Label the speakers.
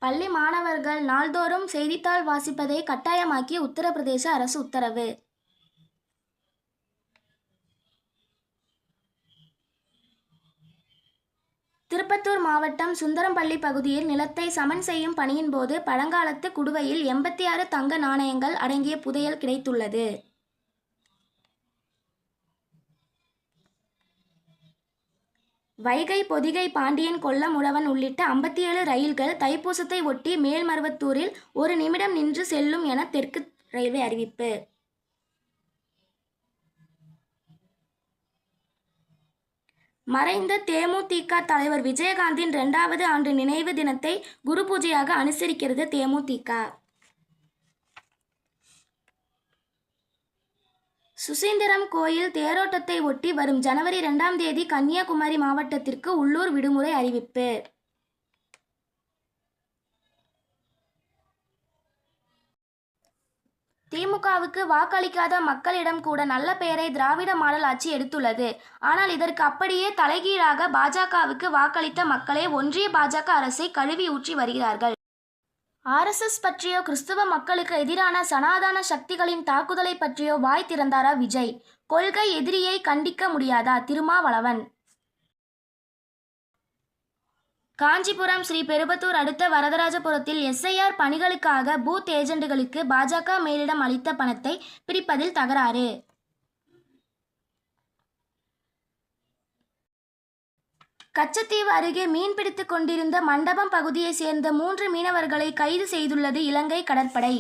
Speaker 1: பள்ளி மாணவர்கள் நாள்தோறும் செய்தித்தாள் வாசிப்பதை கட்டாயமாக்கி உத்தரப்பிரதேச அரசு உத்தரவு. திருப்பத்தூர் மாவட்டம் சுந்தரம்பள்ளி பகுதியில் நிலத்தை சமன் செய்யும் பணியின் போது பழங்காலத்து குடுவையில் 86 தங்க நாணயங்கள் அடங்கிய புதையல் கிடைத்துள்ளது. வைகை, பொதிகை, பாண்டியன், கொல்லம், உழவன் உள்ளிட்ட 57 ரயில்கள் தைப்பூசத்தை ஒட்டி மேல்மருவத்தூரில் 1 நிமிடம் நின்று செல்லும் என தெற்கு ரயில்வே அறிவிப்பு. மறைந்த தேமுதிக தலைவர் விஜயகாந்தின் 2வது ஆண்டு நினைவு தினத்தை குரு பூஜையாக அனுசரிக்கிறது தேமுதிக. சுசீந்திரம் கோயில் தேரோட்டத்தை ஒட்டி வரும் ஜனவரி 2ஆம் தேதி கன்னியாகுமரி மாவட்டத்திற்கு உள்ளூர் விடுமுறை அறிவிப்பு. திமுகவுக்கு வாக்களிக்காத மக்களிடம் கூட நல்ல பெயரை திராவிட மாடல் ஆட்சி எடுத்துள்ளது. ஆனால் இதற்கு அப்படியே தலைகீழாக பாஜகவுக்கு வாக்களித்த மக்களே ஒன்றிய பாஜக அரசை கழுவி ஊற்றி வருகிறார்கள். RSS பற்றியோ கிறிஸ்துவ மக்களுக்கு எதிரான சனாதன சக்திகளின் தாக்குதலை பற்றியோ வாய் திறந்தாரா விஜய்? கொள்கை எதிரியை கண்டிக்க முடியாதா திருமாவளவன்? காஞ்சிபுரம் ஸ்ரீ பெரும்பத்தூர் அடுத்த வரதராஜபுரத்தில் SIR பணிகளுக்காக பூத் ஏஜென்ட்களுக்கு பாஜக மேலிடம் அளித்த பணத்தை பிரிப்பதில் தகராறு. கச்சத்தீவு அருகே மீன்பிடித்துக் கொண்டிருந்த மண்டபம் பகுதியைச் சேர்ந்த 3 மீனவர்களை கைது செய்துள்ளது இலங்கை கடற்படை.